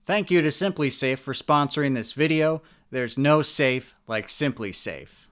Thank you to SimpliSafe for sponsoring this video. There's no safe like SimpliSafe.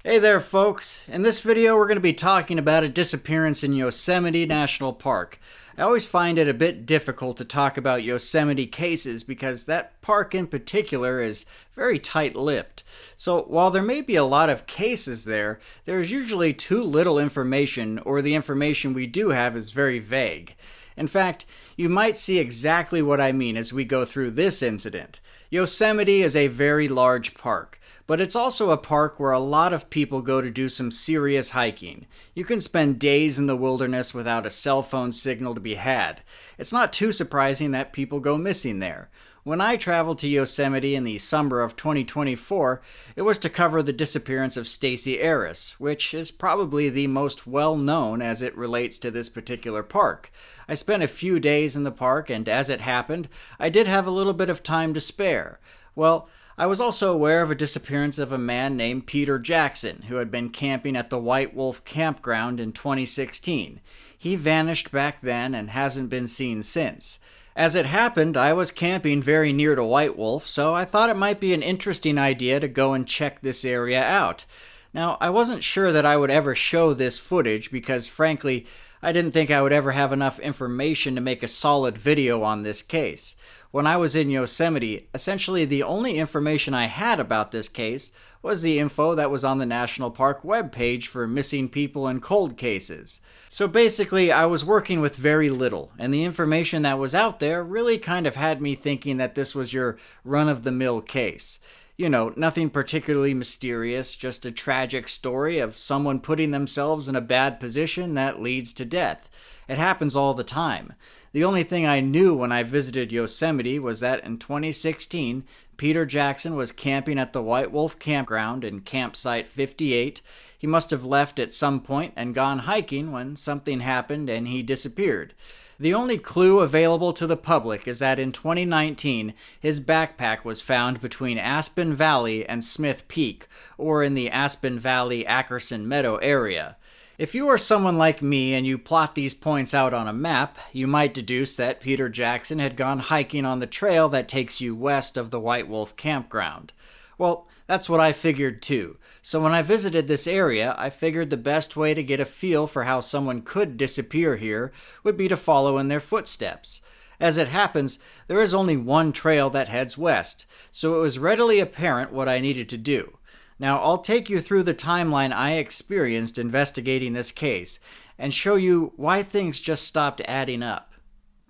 Hey there folks, in this video we're going to be talking about a disappearance in Yosemite National Park. I always find it a bit difficult to talk about Yosemite cases because that park in particular is very tight-lipped. So while there may be a lot of cases there, there's usually too little information, or the information we do have is very vague. In fact, you might see exactly what I mean as we go through this incident. Yosemite is a very large park, but it's also a park where a lot of people go to do some serious hiking. You can spend days in the wilderness without a cell phone signal to be had. It's not too surprising that people go missing there. When I traveled to Yosemite in the summer of 2024, it was to cover the disappearance of Stacey Harris, which is probably the most well-known as it relates to this particular park. I spent a few days in the park, and as it happened, I did have a little bit of time to spare. Well, I was also aware of a disappearance of a man named Peter Jackson, who had been camping at the White Wolf campground in 2016. He vanished back then and hasn't been seen since. As it happened, I was camping very near to White Wolf, so I thought it might be an interesting idea to go and check this area out. Now, I wasn't sure that I would ever show this footage because, frankly, I didn't think I would ever have enough information to make a solid video on this case. When I was in Yosemite, essentially the only information I had about this case was the info that was on the National Park webpage for missing people and cold cases. So basically, I was working with very little, and the information that was out there really kind of had me thinking that this was your run-of-the-mill case. You know, nothing particularly mysterious, just a tragic story of someone putting themselves in a bad position that leads to death. It happens all the time. The only thing I knew when I visited Yosemite was that in 2016, Peter Jackson was camping at the White Wolf campground in campsite 58. He must have left at some point and gone hiking when something happened and he disappeared. The only clue available to the public is that in 2019, his backpack was found between Aspen Valley and Smith Peak, or in the Aspen Valley-Ackerson Meadow area. If you are someone like me and you plot these points out on a map, you might deduce that Peter Jackson had gone hiking on the trail that takes you west of the White Wolf campground. Well, that's what I figured too. So when I visited this area, I figured the best way to get a feel for how someone could disappear here would be to follow in their footsteps. As it happens, there is only one trail that heads west, so it was readily apparent what I needed to do. Now, I'll take you through the timeline I experienced investigating this case and show you why things just stopped adding up.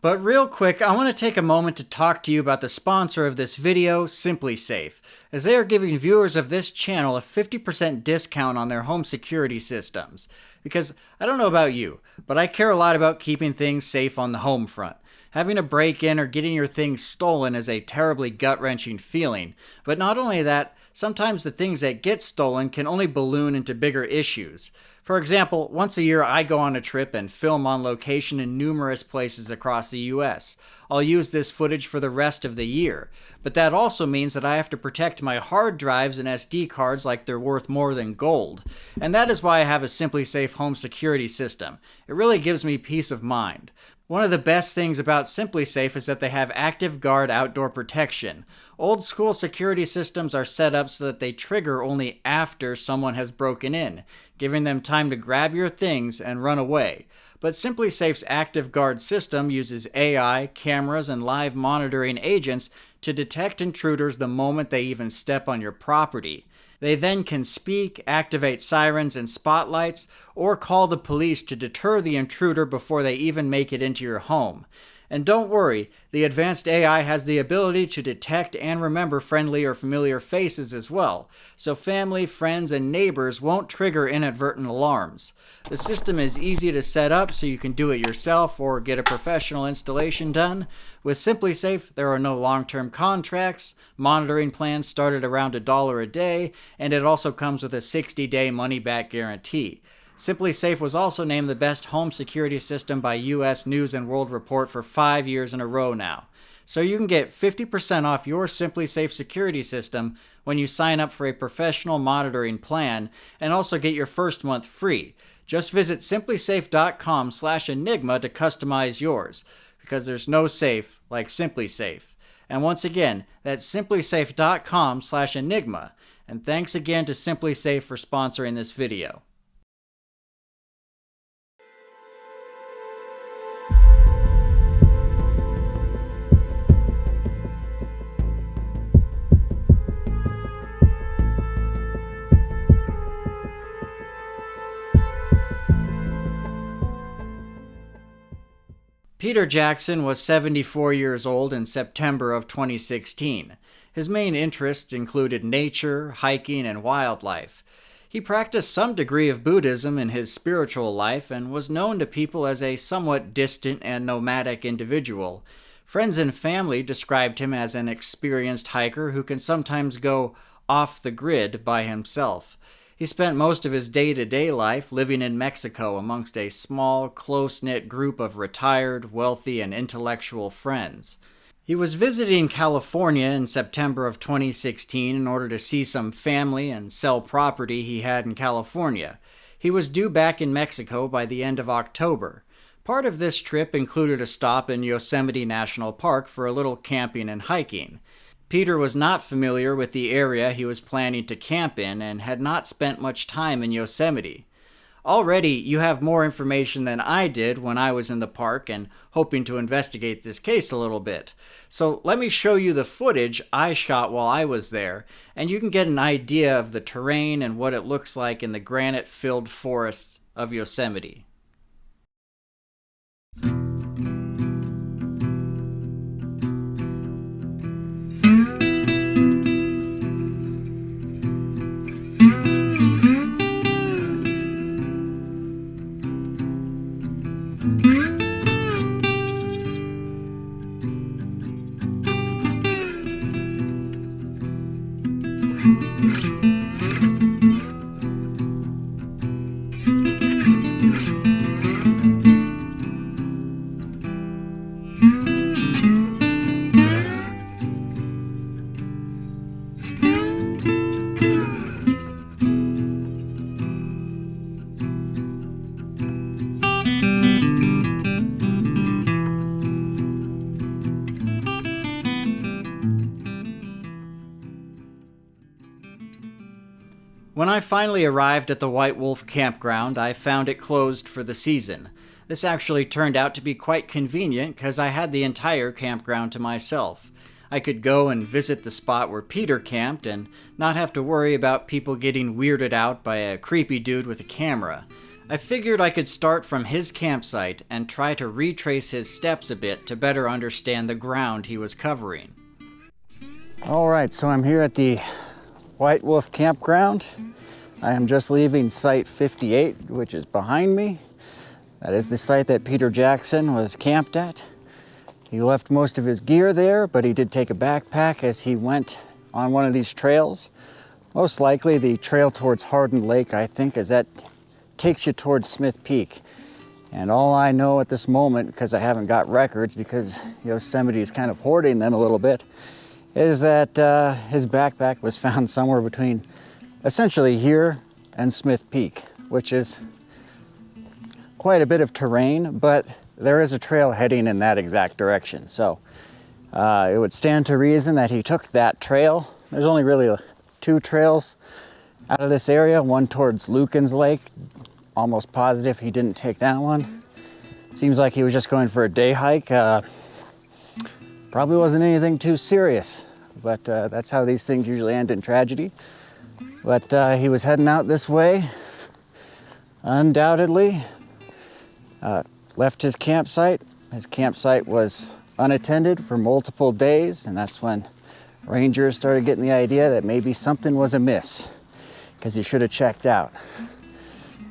But real quick, I want to take a moment to talk to you about the sponsor of this video, SimpliSafe, as they are giving viewers of this channel a 50% discount on their home security systems. Because I don't know about you, but I care a lot about keeping things safe on the home front. Having a break-in or getting your things stolen is a terribly gut-wrenching feeling. But not only that, sometimes the things that get stolen can only balloon into bigger issues. For example, once a year I go on a trip and film on location in numerous places across the US. I'll use this footage for the rest of the year, but that also means that I have to protect my hard drives and SD cards like they're worth more than gold. And that is why I have a SimpliSafe home security system. It really gives me peace of mind. One of the best things about SimpliSafe is that they have Active Guard outdoor protection. Old school security systems are set up so that they trigger only after someone has broken in, giving them time to grab your things and run away. But SimpliSafe's Active Guard system uses AI, cameras, and live monitoring agents to detect intruders the moment they even step on your property. They then can speak, activate sirens and spotlights, or call the police to deter the intruder before they even make it into your home. And don't worry, the advanced AI has the ability to detect and remember friendly or familiar faces as well, so family, friends, and neighbors won't trigger inadvertent alarms. The system is easy to set up so you can do it yourself or get a professional installation done. With SimpliSafe, there are no long-term contracts, monitoring plans start at around $1 a day, and it also comes with a 60-day money-back guarantee. Simply Safe was also named the best home security system by U.S. News and World Report for 5 years in a row now. So you can get 50% off your Simply Safe security system when you sign up for a professional monitoring plan, and also get your first month free. Just visit simplysafe.com/enigma to customize yours, because there's no safe like Simply Safe. And once again, that's simplysafe.com/enigma. And thanks again to Simply Safe for sponsoring this video. Peter Jackson was 74 years old in September of 2016. His main interests included nature, hiking, and wildlife. He practiced some degree of Buddhism in his spiritual life and was known to people as a somewhat distant and nomadic individual. Friends and family described him as an experienced hiker who can sometimes go off the grid by himself. He spent most of his day-to-day life living in Mexico amongst a small, close-knit group of retired, wealthy, and intellectual friends. He was visiting California in September of 2016 in order to see some family and sell property he had in California. He was due back in Mexico by the end of October. Part of this trip included a stop in Yosemite National Park for a little camping and hiking. Peter was not familiar with the area he was planning to camp in and had not spent much time in Yosemite. Already, you have more information than I did when I was in the park and hoping to investigate this case a little bit. So let me show you the footage I shot while I was there, and you can get an idea of the terrain and what it looks like in the granite-filled forests of Yosemite. When I finally arrived at the White Wolf campground, I found it closed for the season. This actually turned out to be quite convenient because I had the entire campground to myself. I could go and visit the spot where Peter camped and not have to worry about people getting weirded out by a creepy dude with a camera. I figured I could start from his campsite and try to retrace his steps a bit to better understand the ground he was covering. Alright, so I'm here at the White Wolf campground. I am just leaving site 58, which is behind me. That is the site that Peter Jackson was camped at. He left most of his gear there, but he did take a backpack as he went on one of these trails. Most likely the trail towards Hardin Lake, I think, as that takes you towards Smith Peak. And all I know at this moment, because I haven't got records, because Yosemite is kind of hoarding them a little bit, is that his backpack was found somewhere between essentially here and Smith Peak, which is quite a bit of terrain, but there is a trail heading in that exact direction. So it would stand to reason that he took that trail. There's only really two trails out of this area, one towards Lucan's Lake. Almost positive he didn't take that one. Seems like he was just going for a day hike. Probably wasn't anything too serious, but that's how these things usually end in tragedy. But he was heading out this way, undoubtedly. Left his campsite. His campsite was unattended for multiple days, and that's when rangers started getting the idea that maybe something was amiss, because he should have checked out.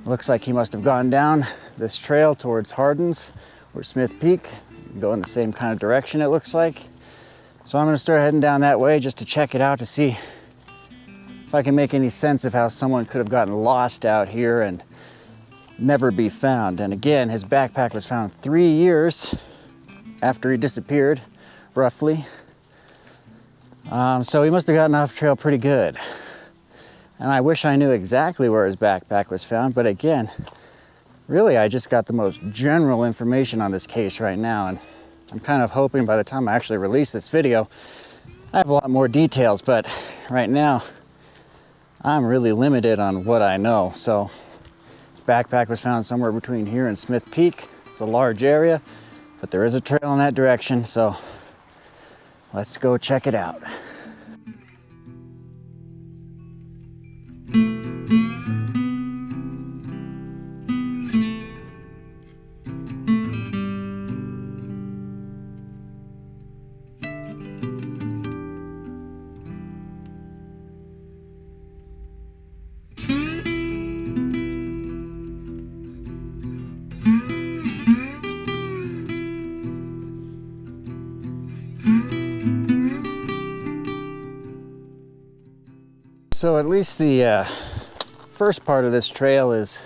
Looks like he must have gone down this trail towards Hardin's or Smith Peak, go in the same kind of direction, it looks like. So I'm going to start heading down that way just to check it out to see if I can make any sense of how someone could have gotten lost out here and never be found. And again, his backpack was found 3 years after he disappeared, roughly. So he must have gotten off trail pretty good. And I wish I knew exactly where his backpack was found, but again, really I just got the most general information on this case right now, and I'm kind of hoping by the time I actually release this video, I have a lot more details, but right now I'm really limited on what I know. So his backpack was found somewhere between here and Smith Peak. It's a large area, but there is a trail in that direction, so let's go check it out. So at least the first part of this trail is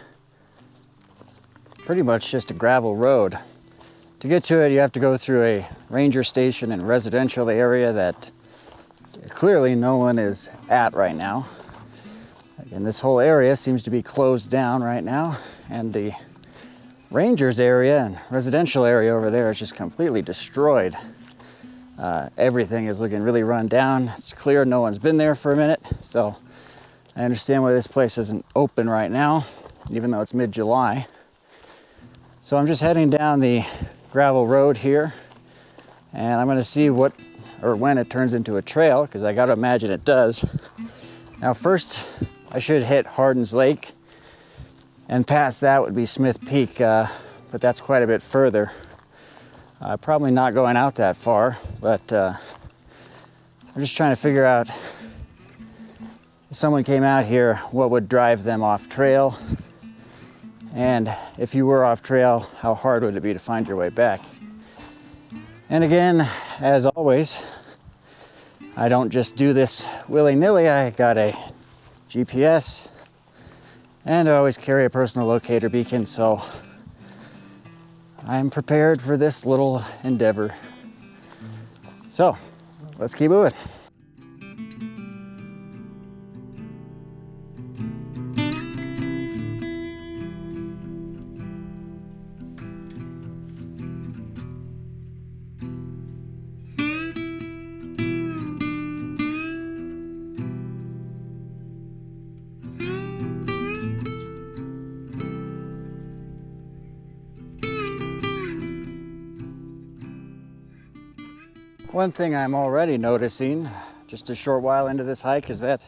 pretty much just a gravel road. To get to it, you have to go through a ranger station and residential area that clearly no one is at right now. Again, this whole area seems to be closed down right now, and the rangers area and residential area over there is just completely destroyed. Everything is looking really run down. It's clear no one's been there for a minute, so I understand why this place isn't open right now, even though it's mid-July. So I'm just heading down the gravel road here, and I'm gonna see what or when it turns into a trail, because I gotta imagine it does. Now first, I should hit Hardin's Lake, and past that would be Smith Peak, but that's quite a bit further. Probably not going out that far, but I'm just trying to figure out if someone came out here, what would drive them off trail? And if you were off trail, how hard would it be to find your way back? And again, as always, I don't just do this willy-nilly. I got a GPS, and I always carry a personal locator beacon, so I'm prepared for this little endeavor. So, let's keep moving. One thing I'm already noticing, just a short while into this hike, is that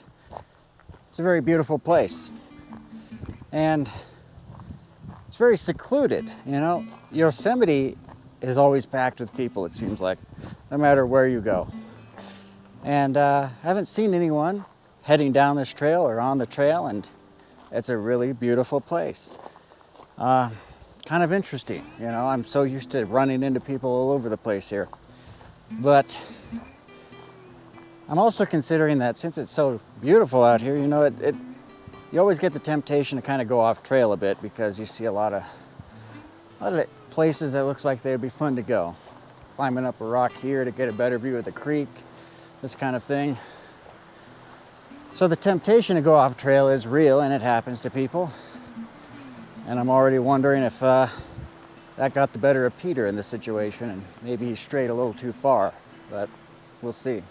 it's a very beautiful place. And it's very secluded, you know? Yosemite is always packed with people, it seems like, no matter where you go. And I haven't seen anyone heading down this trail or on the trail, and it's a really beautiful place. Kind of interesting, you know? I'm so used to running into people all over the place here. But I'm also considering that since it's so beautiful out here, you know, you always get the temptation to kind of go off trail a bit, because you see a lot of places that looks like they'd be fun to go. Climbing up a rock here to get a better view of the creek, this kind of thing. So the temptation to go off trail is real, and it happens to people. And I'm already wondering if that got the better of Peter in this situation, and maybe he strayed a little too far, but we'll see.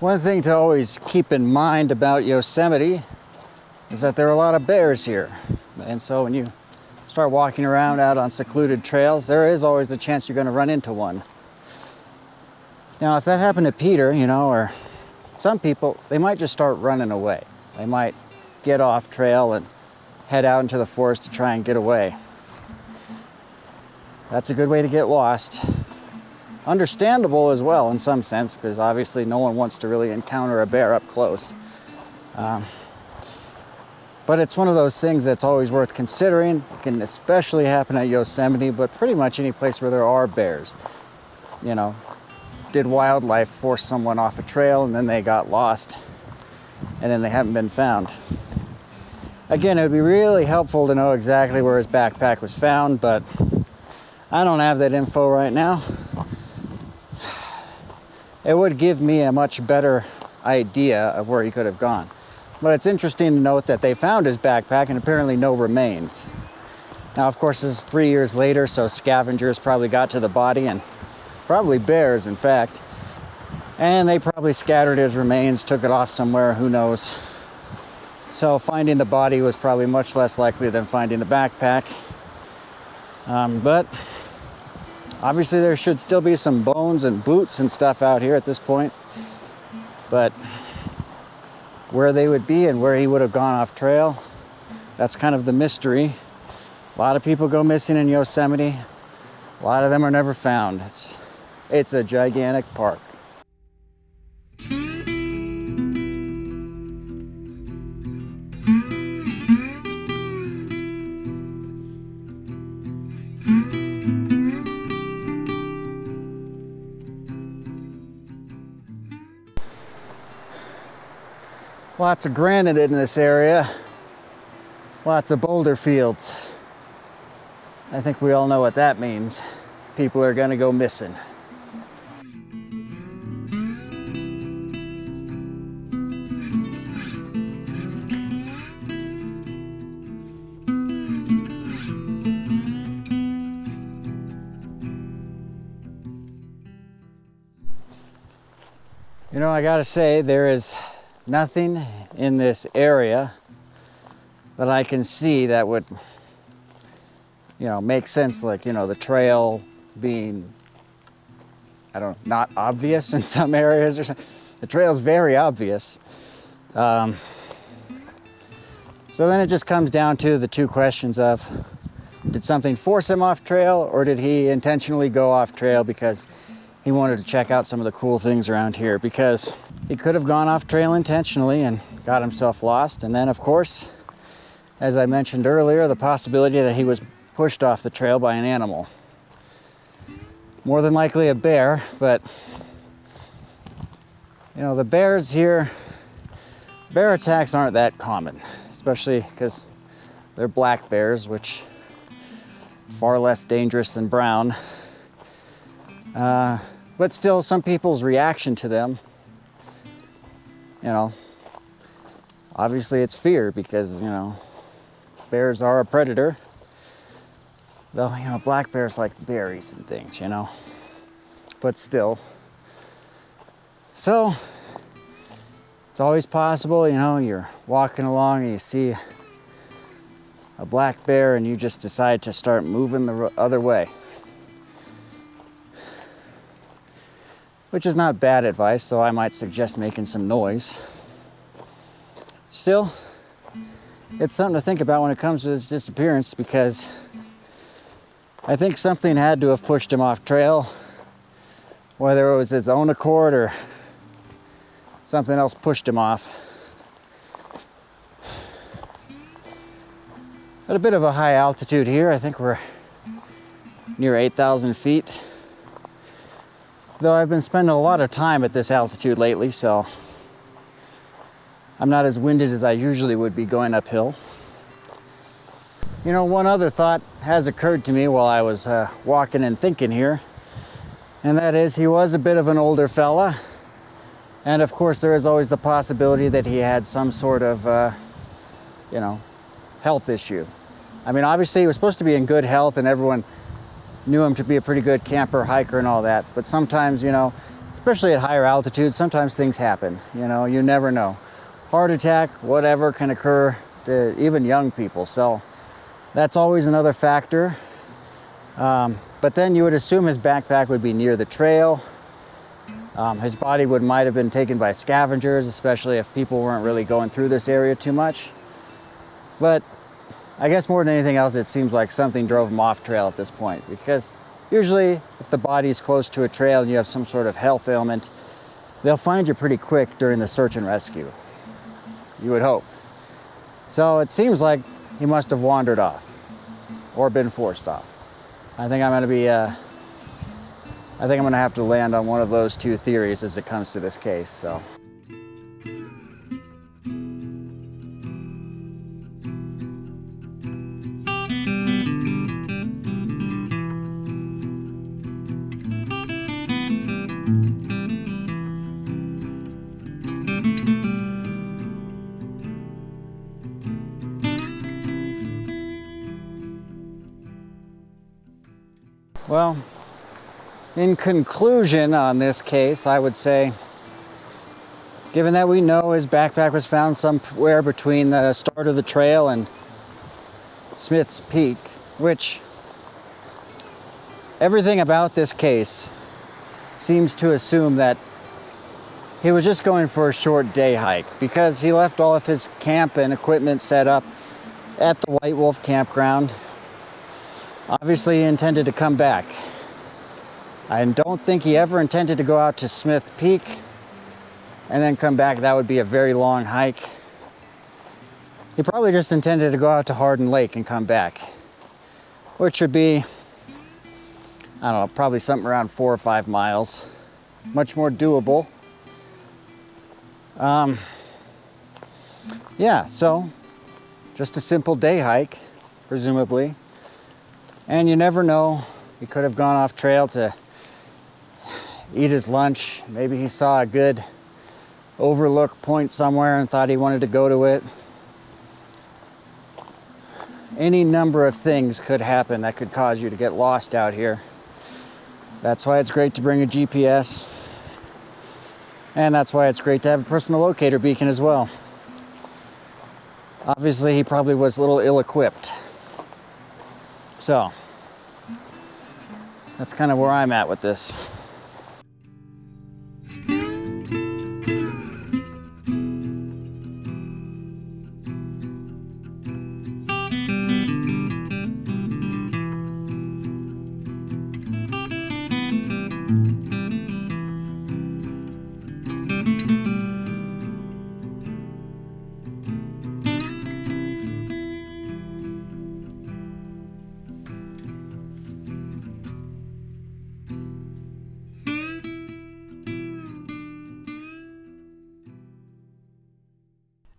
One thing to always keep in mind about Yosemite is that there are a lot of bears here. And so when you start walking around out on secluded trails, there is always the chance you're going to run into one. Now, if that happened to Peter, you know, or some people, they might just start running away. They might get off trail and head out into the forest to try and get away. That's a good way to get lost. Understandable as well in some sense, because obviously no one wants to really encounter a bear up close. But it's one of those things that's always worth considering. It can especially happen at Yosemite, but pretty much any place where there are bears. You know, did wildlife force someone off a trail and then they got lost and then they haven't been found? Again, it would be really helpful to know exactly where his backpack was found, but I don't have that info right now. It would give me a much better idea of where he could have gone. But it's interesting to note that they found his backpack and apparently no remains. Now, of course, this is 3 years later, so scavengers probably got to the body, and probably bears, in fact. And they probably scattered his remains, took it off somewhere, who knows. So finding the body was probably much less likely than finding the backpack. But obviously there should still be some bones and boots and stuff out here at this point. But where they would be and where he would have gone off trail, that's kind of the mystery. A lot of people go missing in Yosemite. A lot of them are never found. It's a gigantic park. Lots of granite in this area. Lots of boulder fields. I think we all know what that means. People are gonna go missing. You know, I gotta say, there is nothing in this area that I can see that would, you know, make sense. Like, you know, the trail being, I don't know, not obvious in some areas or something. The trail's very obvious. So then it just comes down to the two questions of, did something force him off trail, or did he intentionally go off trail because he wanted to check out some of the cool things around here? Because he could have gone off trail intentionally and got himself lost. And then, of course, as I mentioned earlier, the possibility that he was pushed off the trail by an animal. More than likely a bear, but you know, the bears here, bear attacks aren't that common, especially because they're black bears, which are far less dangerous than brown. But still, some people's reaction to them, you know, obviously it's fear because, you know, bears are a predator. Though, you know, black bears like berries and things, you know, but still. So, it's always possible, you know, you're walking along and you see a black bear and you just decide to start moving the other way. Which is not bad advice, though I might suggest making some noise. Still, it's something to think about when it comes to this disappearance, because I think something had to have pushed him off trail, whether it was his own accord or something else pushed him off. At a bit of a high altitude here, I think we're near 8,000 feet. Though I've been spending a lot of time at this altitude lately, so I'm not as winded as I usually would be going uphill. You know, one other thought has occurred to me while I was walking and thinking here, and that is he was a bit of an older fella, and of course there is always the possibility that he had some sort of, you know, health issue. I mean, obviously he was supposed to be in good health and everyone knew him to be a pretty good camper, hiker, and all that. But sometimes, you know, especially at higher altitudes, sometimes things happen. You know, you never know. Heart attack, whatever, can occur to even young people. So that's always another factor. But then you would assume his backpack would be near the trail. His body might have been taken by scavengers, especially if people weren't really going through this area too much. But I guess more than anything else, it seems like something drove him off trail at this point, because usually if the body's close to a trail and you have some sort of health ailment, they'll find you pretty quick during the search and rescue. You would hope. So it seems like he must have wandered off or been forced off. I think I'm gonna have to land on one of those two theories as it comes to this case, so. Well, in conclusion on this case, I would say, given that we know his backpack was found somewhere between the start of the trail and Smith's Peak, which everything about this case seems to assume that he was just going for a short day hike, because he left all of his camp and equipment set up at the White Wolf campground. Obviously, he intended to come back. I don't think he ever intended to go out to Smith Peak and then come back. That would be a very long hike. He probably just intended to go out to Hardin Lake and come back, which would be, I don't know, probably something around 4 or 5 miles. Much more doable. Yeah, so just a simple day hike, presumably. And you never know, he could have gone off trail to eat his lunch. Maybe he saw a good overlook point somewhere and thought he wanted to go to it. Any number of things could happen that could cause you to get lost out here. That's why it's great to bring a GPS. And that's why it's great to have a personal locator beacon as well. Obviously, he probably was a little ill-equipped. So, that's kind of where I'm at with this.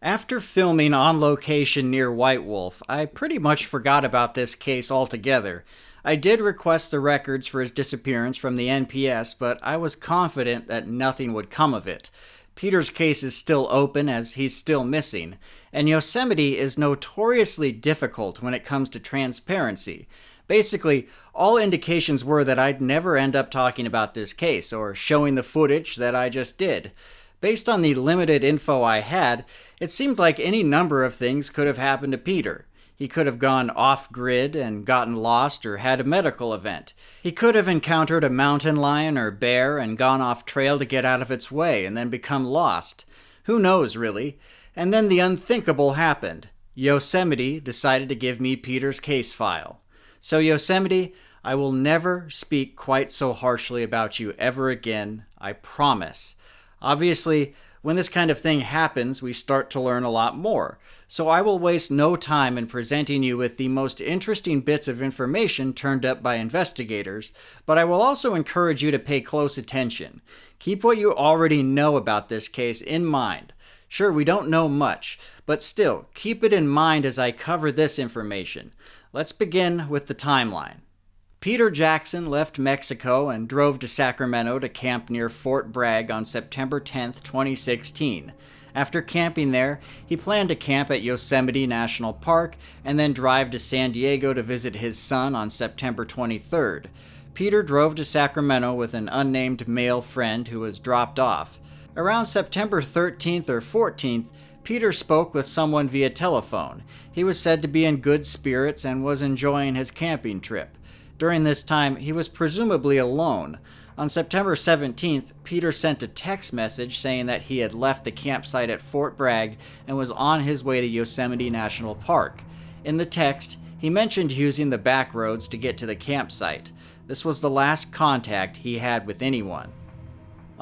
After filming on location near White Wolf, I pretty much forgot about this case altogether. I did request the records for his disappearance from the NPS, but I was confident that nothing would come of it. Peter's case is still open as he's still missing, and Yosemite is notoriously difficult when it comes to transparency. Basically, all indications were that I'd never end up talking about this case or showing the footage that I just did. Based on the limited info I had, it seemed like any number of things could have happened to Peter. He could have gone off-grid and gotten lost or had a medical event. He could have encountered a mountain lion or bear and gone off trail to get out of its way and then become lost. Who knows, really? And then the unthinkable happened. Yosemite decided to give me Peter's case file. So Yosemite, I will never speak quite so harshly about you ever again, I promise. Obviously, when this kind of thing happens, we start to learn a lot more. So I will waste no time in presenting you with the most interesting bits of information turned up by investigators, but I will also encourage you to pay close attention. Keep what you already know about this case in mind. Sure, we don't know much, but still, keep it in mind as I cover this information. Let's begin with the timeline. Peter Jackson left Mexico and drove to Sacramento to camp near Fort Bragg on September 10, 2016. After camping there, he planned to camp at Yosemite National Park and then drive to San Diego to visit his son on September 23rd. Peter drove to Sacramento with an unnamed male friend who was dropped off. Around September 13th or 14th, Peter spoke with someone via telephone. He was said to be in good spirits and was enjoying his camping trip. During this time, he was presumably alone. On September 17th, Peter sent a text message saying that he had left the campsite at Fort Bragg and was on his way to Yosemite National Park. In the text, he mentioned using the back roads to get to the campsite. This was the last contact he had with anyone.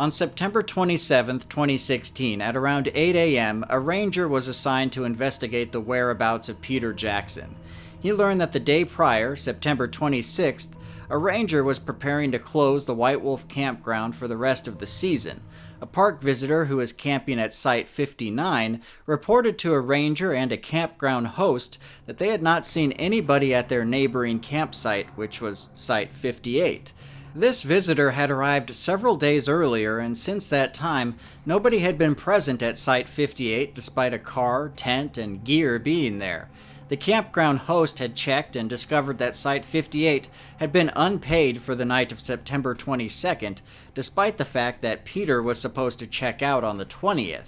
On September 27, 2016, at around 8 a.m., a ranger was assigned to investigate the whereabouts of Peter Jackson. He learned that the day prior, September 26th, a ranger was preparing to close the White Wolf campground for the rest of the season. A park visitor who was camping at Site 59 reported to a ranger and a campground host that they had not seen anybody at their neighboring campsite, which was Site 58. This visitor had arrived several days earlier, and since that time, nobody had been present at Site 58 despite a car, tent, and gear being there. The campground host had checked and discovered that Site 58 had been unpaid for the night of September 22nd, despite the fact that Peter was supposed to check out on the 20th.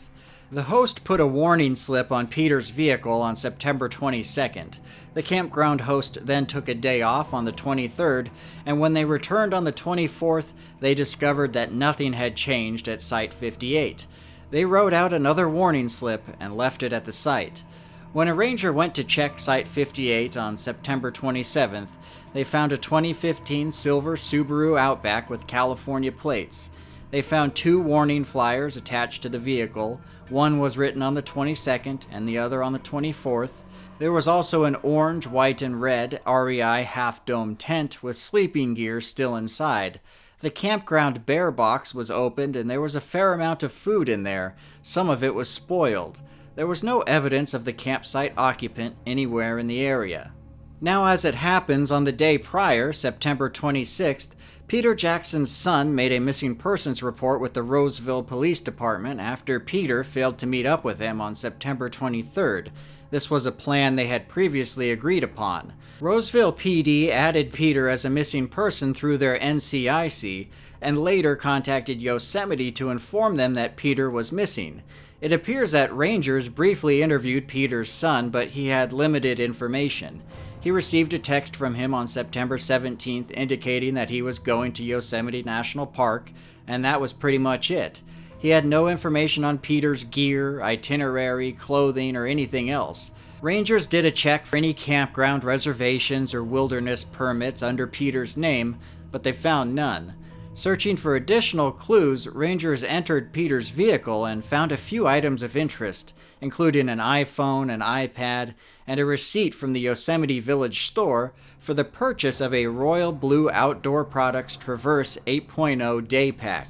The host put a warning slip on Peter's vehicle on September 22nd. The campground host then took a day off on the 23rd, and when they returned on the 24th, they discovered that nothing had changed at Site 58. They wrote out another warning slip and left it at the site. When a ranger went to check Site 58 on September 27th, they found a 2015 silver Subaru Outback with California plates. They found 2 warning flyers attached to the vehicle. One was written on the 22nd and the other on the 24th. There was also an orange, white, and red REI half-dome tent with sleeping gear still inside. The campground bear box was opened and there was a fair amount of food in there. Some of it was spoiled. There was no evidence of the campsite occupant anywhere in the area. Now, as it happens, on the day prior, September 26th, Peter Jackson's son made a missing persons report with the Roseville Police Department after Peter failed to meet up with him on September 23rd. This was a plan they had previously agreed upon. Roseville PD added Peter as a missing person through their NCIC and later contacted Yosemite to inform them that Peter was missing. It appears that rangers briefly interviewed Peter's son, but he had limited information. He received a text from him on September 17th indicating that he was going to Yosemite National Park, and that was pretty much it. He had no information on Peter's gear, itinerary, clothing, or anything else. Rangers did a check for any campground reservations or wilderness permits under Peter's name, but they found none. Searching for additional clues, rangers entered Peter's vehicle and found a few items of interest, including an iPhone, an iPad, and a receipt from the Yosemite Village store for the purchase of a Royal Blue Outdoor Products Traverse 8.0 day pack.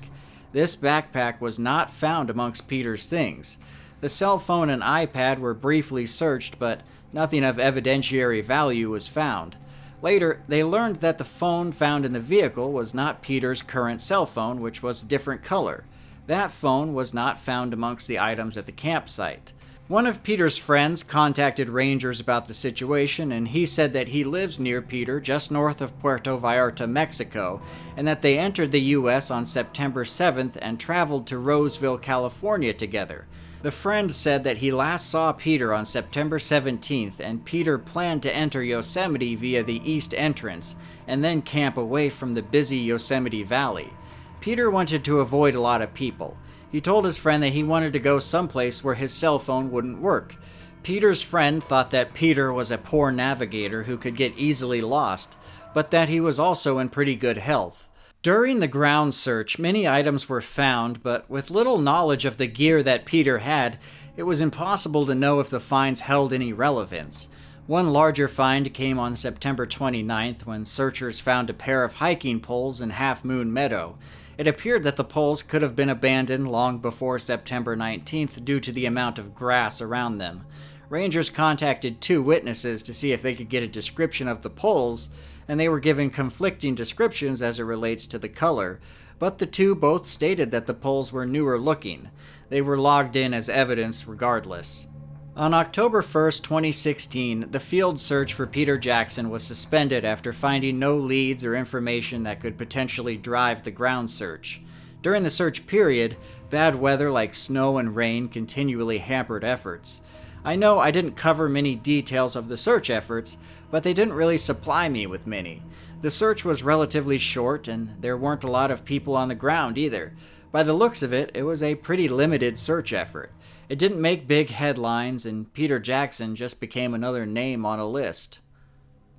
This backpack was not found amongst Peter's things. The cell phone and iPad were briefly searched, but nothing of evidentiary value was found. Later, they learned that the phone found in the vehicle was not Peter's current cell phone, which was a different color. That phone was not found amongst the items at the campsite. One of Peter's friends contacted rangers about the situation, and he said that he lives near Peter just north of Puerto Vallarta, Mexico, and that they entered the U.S. on September 7th and traveled to Roseville, California together. The friend said that he last saw Peter on September 17th, and Peter planned to enter Yosemite via the east entrance, and then camp away from the busy Yosemite Valley. Peter wanted to avoid a lot of people. He told his friend that he wanted to go someplace where his cell phone wouldn't work. Peter's friend thought that Peter was a poor navigator who could get easily lost, but that he was also in pretty good health. During the ground search, many items were found, but with little knowledge of the gear that Peter had, it was impossible to know if the finds held any relevance. One larger find came on September 29th when searchers found a pair of hiking poles in Half Moon Meadow. It appeared that the poles could have been abandoned long before September 19th due to the amount of grass around them. Rangers contacted 2 witnesses to see if they could get a description of the poles, and they were given conflicting descriptions as it relates to the color, but the 2 both stated that the poles were newer looking. They were logged in as evidence regardless. On October 1st, 2016, the field search for Peter Jackson was suspended after finding no leads or information that could potentially drive the ground search. During the search period, bad weather like snow and rain continually hampered efforts. I know I didn't cover many details of the search efforts, but they didn't really supply me with many. The search was relatively short, and there weren't a lot of people on the ground either. By the looks of it, it was a pretty limited search effort. It didn't make big headlines, and Peter Jackson just became another name on a list.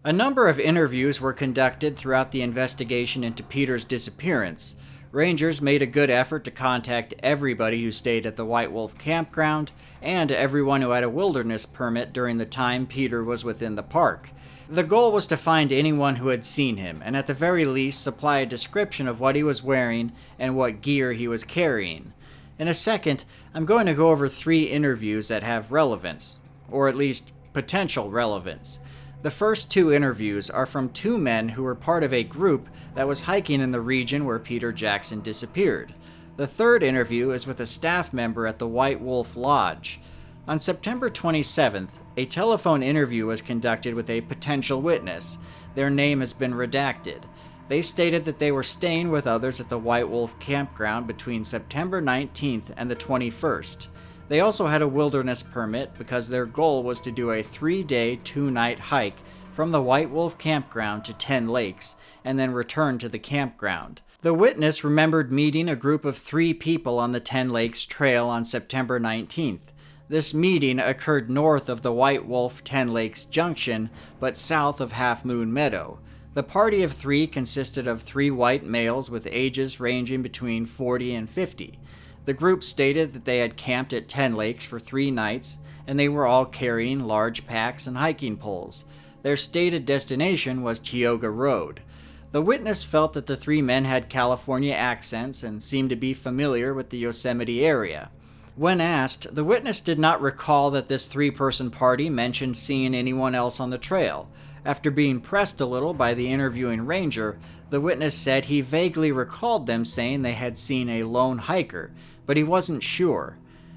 A number of interviews were conducted throughout the investigation into Peter's disappearance. Rangers made a good effort to contact everybody who stayed at the White Wolf campground and everyone who had a wilderness permit during the time Peter was within the park. The goal was to find anyone who had seen him, and at the very least supply a description of what he was wearing and what gear he was carrying. In a second, I'm going to go over 3 interviews that have relevance, or at least potential relevance. The first 2 interviews are from 2 men who were part of a group that was hiking in the region where Peter Jackson disappeared. The third interview is with a staff member at the White Wolf Lodge. On September 27th, a telephone interview was conducted with a potential witness. Their name has been redacted. They stated that they were staying with others at the White Wolf campground between September 19th and the 21st. They also had a wilderness permit because their goal was to do a 3-day, 2-night hike from the White Wolf campground to 10 Lakes and then return to the campground. The witness remembered meeting a group of 3 people on the 10 Lakes trail on September 19th. This meeting occurred north of the White Wolf 10 Lakes Junction, but south of Half Moon Meadow. The party of 3 consisted of 3 white males with ages ranging between 40 and 50. The group stated that they had camped at 10 Lakes for 3 nights, and they were all carrying large packs and hiking poles. Their stated destination was Tioga Road. The witness felt that the 3 men had California accents and seemed to be familiar with the Yosemite area. When asked, the witness did not recall that this 3-person party mentioned seeing anyone else on the trail. After being pressed a little by the interviewing ranger, the witness said he vaguely recalled them saying they had seen a lone hiker, but he wasn't sure.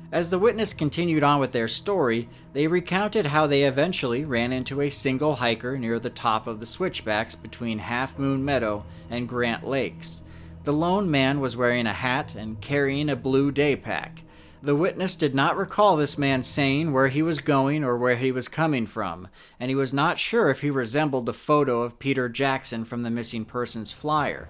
As the witness continued on with their story, they recounted how they eventually ran into a single hiker near the top of the switchbacks between Half Moon Meadow and Grant Lakes. The lone man was wearing a hat and carrying a blue day pack. The witness did not recall this man saying where he was going or where he was coming from, and he was not sure if he resembled the photo of Peter Jackson from the missing persons flyer.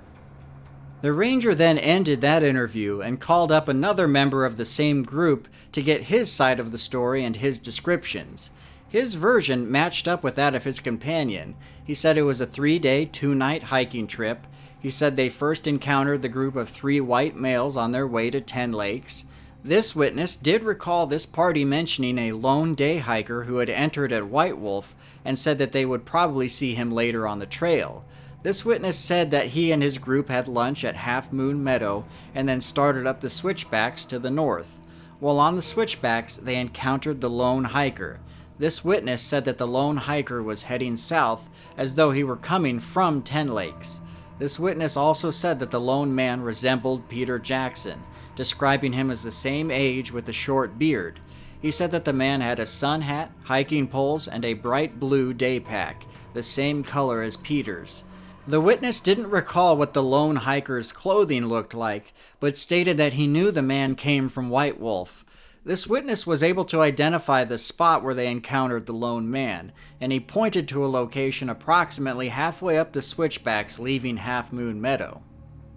The ranger then ended that interview and called up another member of the same group to get his side of the story and his descriptions. His version matched up with that of his companion. He said it was a 3-day, 2-night hiking trip. He said they first encountered the group of 3 white males on their way to 10 Lakes. This witness did recall this party mentioning a lone day hiker who had entered at White Wolf and said that they would probably see him later on the trail. This witness said that he and his group had lunch at Half Moon Meadow and then started up the switchbacks to the north. While on the switchbacks, they encountered the lone hiker. This witness said that the lone hiker was heading south as though he were coming from 10 Lakes. This witness also said that the lone man resembled Peter Jackson, describing him as the same age with a short beard. He said that the man had a sun hat, hiking poles, and a bright blue day pack, the same color as Peter's. The witness didn't recall what the lone hiker's clothing looked like, but stated that he knew the man came from White Wolf. This witness was able to identify the spot where they encountered the lone man, and he pointed to a location approximately halfway up the switchbacks leaving Half Moon Meadow.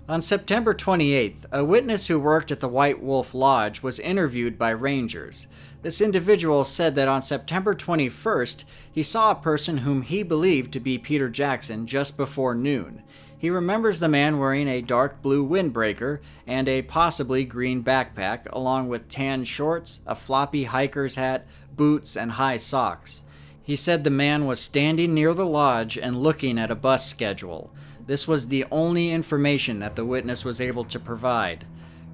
On September 28th, a witness who worked at the White Wolf Lodge was interviewed by rangers. This individual said that on September 21st, he saw a person whom he believed to be Peter Jackson just before noon. He remembers the man wearing a dark blue windbreaker and a possibly green backpack, along with tan shorts, a floppy hiker's hat, boots, and high socks. He said the man was standing near the lodge and looking at a bus schedule. This was the only information that the witness was able to provide.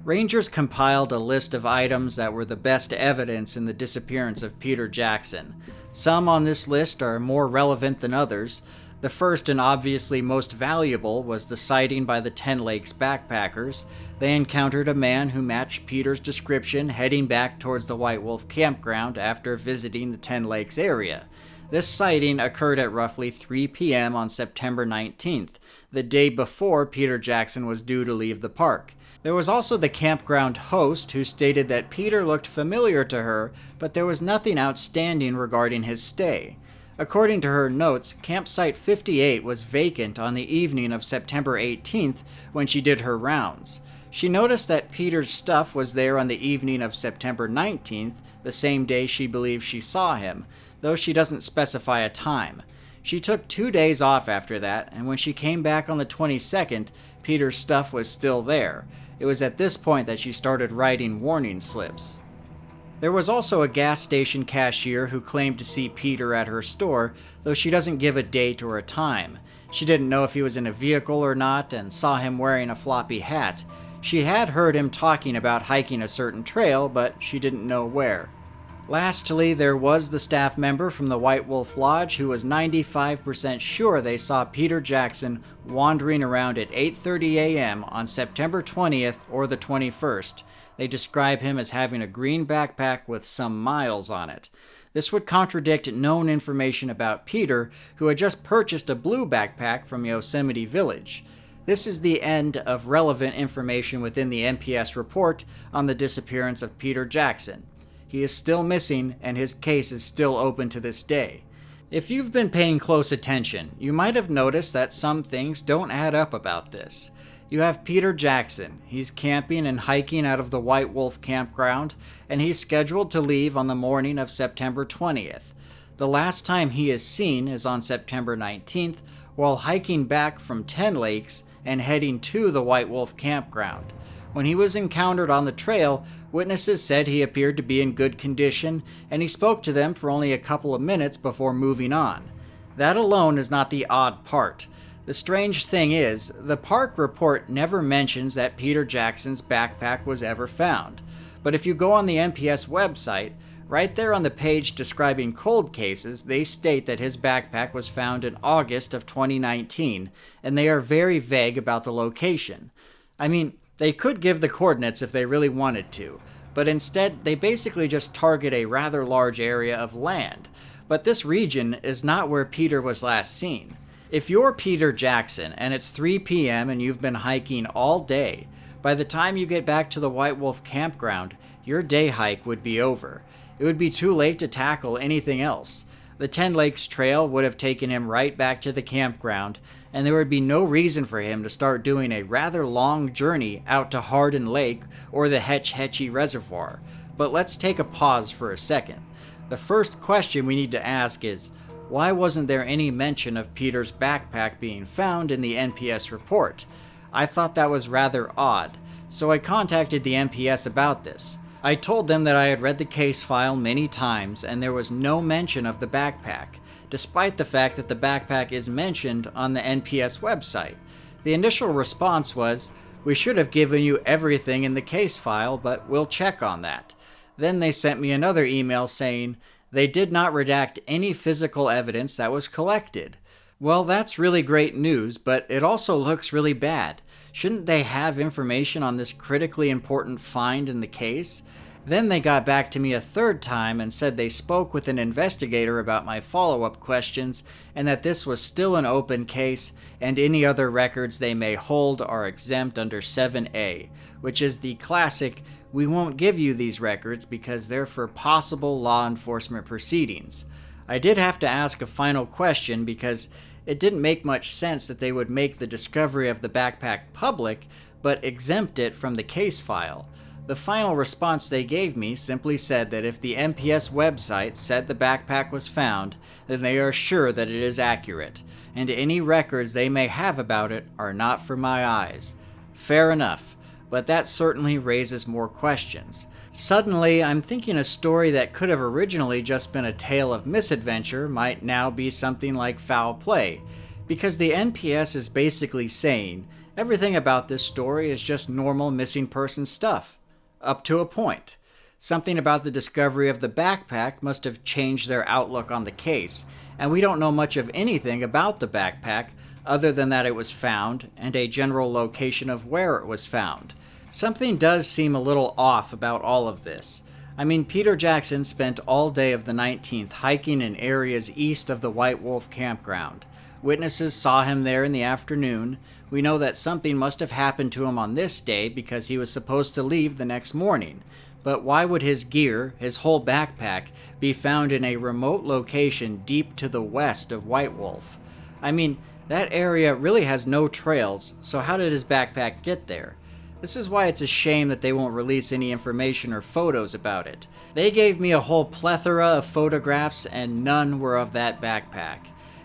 Rangers compiled a list of items that were the best evidence in the disappearance of Peter Jackson. Some on this list are more relevant than others. The first and obviously most valuable was the sighting by the 10 Lakes backpackers. They encountered a man who matched Peter's description heading back towards the White Wolf campground after visiting the 10 Lakes area. This sighting occurred at roughly 3 p.m. on September 19th, the day before Peter Jackson was due to leave the park. There was also the campground host who stated that Peter looked familiar to her, but there was nothing outstanding regarding his stay. According to her notes, campsite 58 was vacant on the evening of September 18th when she did her rounds. She noticed that Peter's stuff was there on the evening of September 19th, the same day she believes she saw him, though she doesn't specify a time. She took 2 days off after that, and when she came back on the 22nd, Peter's stuff was still there. It was at this point that she started writing warning slips. There was also a gas station cashier who claimed to see Peter at her store, though she doesn't give a date or a time. She didn't know if he was in a vehicle or not and saw him wearing a floppy hat. She had heard him talking about hiking a certain trail, but she didn't know where. Lastly, there was the staff member from the White Wolf Lodge who was 95% sure they saw Peter Jackson wandering around at 8:30 a.m. on September 20th or the 21st. They describe him as having a green backpack with some miles on it. This would contradict known information about Peter, who had just purchased a blue backpack from Yosemite Village. This is the end of relevant information within the NPS report on the disappearance of Peter Jackson. He is still missing, and his case is still open to this day. If you've been paying close attention, you might have noticed that some things don't add up about this. You have Peter Jackson. He's camping and hiking out of the White Wolf campground, and he's scheduled to leave on the morning of September 20th. The last time he is seen is on September 19th, while hiking back from 10 Lakes and heading to the White Wolf campground. When he was encountered on the trail, witnesses said he appeared to be in good condition, and he spoke to them for only a couple of minutes before moving on. That alone is not the odd part. The strange thing is, the park report never mentions that Peter Jackson's backpack was ever found. But if you go on the NPS website, right there on the page describing cold cases, they state that his backpack was found in August of 2019, and they are very vague about the location. I mean, they could give the coordinates if they really wanted to, but instead they basically just target a rather large area of land. But this region is not where Peter was last seen. If you're Peter Jackson and it's 3 p.m. and you've been hiking all day, by the time you get back to the White Wolf campground, your day hike would be over. It would be too late to tackle anything else. The 10 Lakes Trail would have taken him right back to the campground, and there would be no reason for him to start doing a rather long journey out to Hardin Lake or the Hetch Hetchy Reservoir. But let's take a pause for a second. The first question we need to ask is, why wasn't there any mention of Peter's backpack being found in the NPS report? I thought that was rather odd, so I contacted the NPS about this. I told them that I had read the case file many times and there was no mention of the backpack, despite the fact that the backpack is mentioned on the NPS website. The initial response was, "We should have given you everything in the case file, but we'll check on that." Then they sent me another email saying they did not redact any physical evidence that was collected. Well, that's really great news, but it also looks really bad. Shouldn't they have information on this critically important find in the case? Then they got back to me a third time and said they spoke with an investigator about my follow-up questions and that this was still an open case and any other records they may hold are exempt under 7A, which is the classic, "We won't give you these records because they're for possible law enforcement proceedings." I did have to ask a final question because it didn't make much sense that they would make the discovery of the backpack public, but exempt it from the case file. The final response they gave me simply said that if the NPS website said the backpack was found, then they are sure that it is accurate, and any records they may have about it are not for my eyes. Fair enough, but that certainly raises more questions. Suddenly, I'm thinking a story that could have originally just been a tale of misadventure might now be something like foul play, because the NPS is basically saying everything about this story is just normal missing person stuff. Up to a point. Something about the discovery of the backpack must have changed their outlook on the case, and we don't know much of anything about the backpack other than that it was found and a general location of where it was found. Something does seem a little off about all of this. I mean, Peter Jackson spent all day of the 19th hiking in areas east of the White Wolf campground. Witnesses saw him there in the afternoon. We know that something must have happened to him on this day because he was supposed to leave the next morning. But why would his gear, his whole backpack, be found in a remote location deep to the west of White Wolf? I mean, that area really has no trails, so how did his backpack get there? This is why it's a shame that they won't release any information or photos about it. They gave me a whole plethora of photographs and none were of that backpack.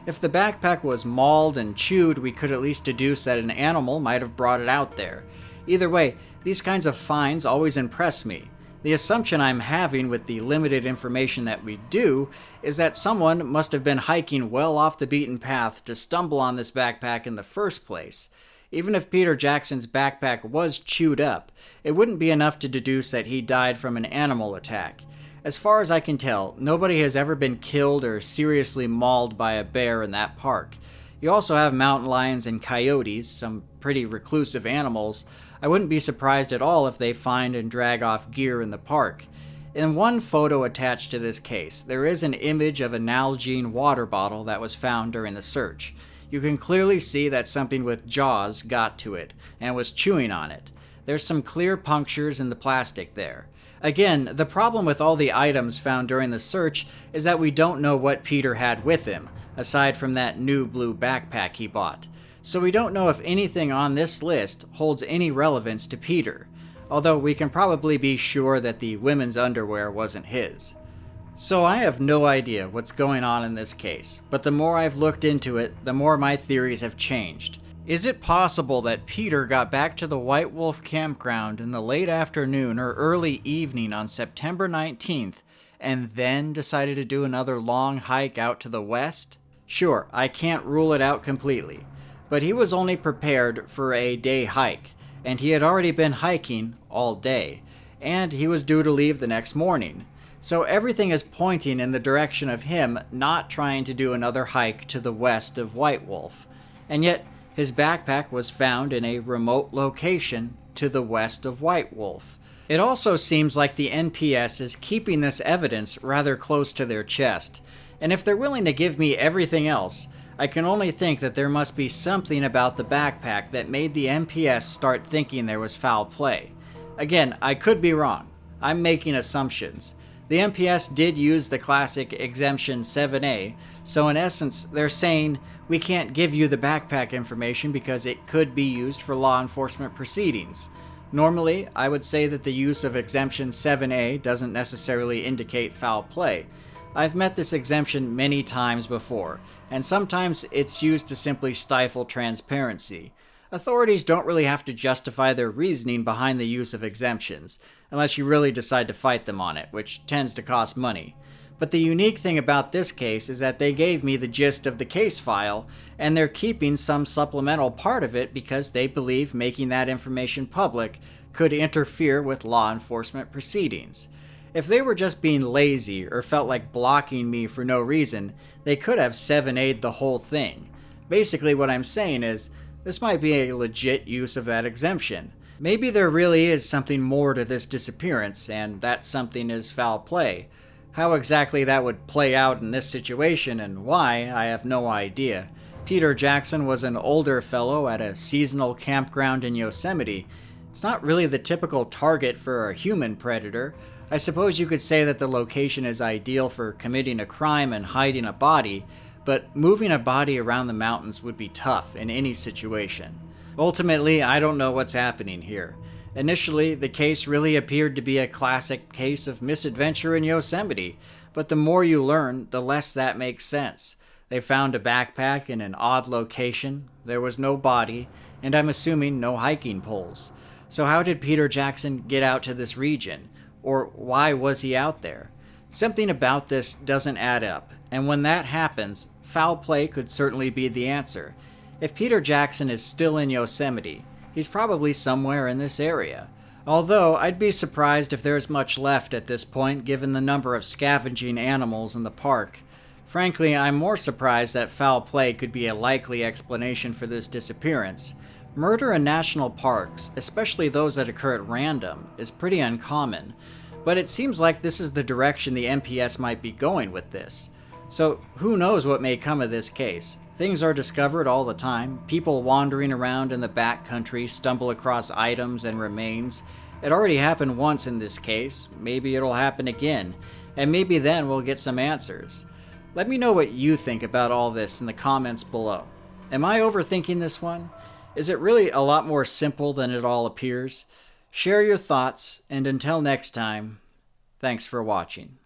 If the backpack was mauled and chewed, we could at least deduce that an animal might have brought it out there. Either way, these kinds of finds always impress me. The assumption I'm having with the limited information that we do is that someone must have been hiking well off the beaten path to stumble on this backpack in the first place. Even if Peter Jackson's backpack was chewed up, it wouldn't be enough to deduce that he died from an animal attack. As far as I can tell, nobody has ever been killed or seriously mauled by a bear in that park. You also have mountain lions and coyotes, some pretty reclusive animals. I wouldn't be surprised at all if they find and drag off gear in the park. In one photo attached to this case, there is an image of a Nalgene water bottle that was found during the search. You can clearly see that something with jaws got to it and was chewing on it. There's some clear punctures in the plastic there. Again, the problem with all the items found during the search is that we don't know what Peter had with him, aside from that new blue backpack he bought. So we don't know if anything on this list holds any relevance to Peter, although we can probably be sure that the women's underwear wasn't his. So I have no idea what's going on in this case, but the more I've looked into it, the more my theories have changed. Is it possible that Peter got back to the White Wolf campground in the late afternoon or early evening on September 19th and then decided to do another long hike out to the west? Sure, I can't rule it out completely, but he was only prepared for a day hike, and he had already been hiking all day, and he was due to leave the next morning. So everything is pointing in the direction of him not trying to do another hike to the west of White Wolf. And yet, his backpack was found in a remote location to the west of White Wolf. It also seems like the NPS is keeping this evidence rather close to their chest. And if they're willing to give me everything else, I can only think that there must be something about the backpack that made the NPS start thinking there was foul play. Again, I could be wrong. I'm making assumptions. The NPS did use the classic Exemption 7A, so in essence, they're saying, we can't give you the backpack information because it could be used for law enforcement proceedings. Normally, I would say that the use of Exemption 7A doesn't necessarily indicate foul play. I've met this exemption many times before, and sometimes it's used to simply stifle transparency. Authorities don't really have to justify their reasoning behind the use of exemptions, unless you really decide to fight them on it, which tends to cost money. But the unique thing about this case is that they gave me the gist of the case file, and they're keeping some supplemental part of it because they believe making that information public could interfere with law enforcement proceedings. If they were just being lazy or felt like blocking me for no reason, they could have 7A'd the whole thing. Basically what I'm saying is, this might be a legit use of that exemption. Maybe there really is something more to this disappearance, and that something is foul play. How exactly that would play out in this situation and why, I have no idea. Peter Jackson was an older fellow at a seasonal campground in Yosemite. It's not really the typical target for a human predator. I suppose you could say that the location is ideal for committing a crime and hiding a body, but moving a body around the mountains would be tough in any situation. Ultimately, I don't know what's happening here. Initially, the case really appeared to be a classic case of misadventure in Yosemite, but the more you learn, the less that makes sense. They found a backpack in an odd location, there was no body, and I'm assuming no hiking poles. So how did Peter Jackson get out to this region? Or why was he out there? Something about this doesn't add up, and when that happens, foul play could certainly be the answer. If Peter Jackson is still in Yosemite, he's probably somewhere in this area. Although, I'd be surprised if there's much left at this point given the number of scavenging animals in the park. Frankly, I'm more surprised that foul play could be a likely explanation for this disappearance. Murder in national parks, especially those that occur at random, is pretty uncommon, but it seems like this is the direction the NPS might be going with this. So, who knows what may come of this case? Things are discovered all the time. People wandering around in the backcountry stumble across items and remains. It already happened once in this case. Maybe it'll happen again. And maybe then we'll get some answers. Let me know what you think about all this in the comments below. Am I overthinking this one? Is it really a lot more simple than it all appears? Share your thoughts, and until next time, thanks for watching.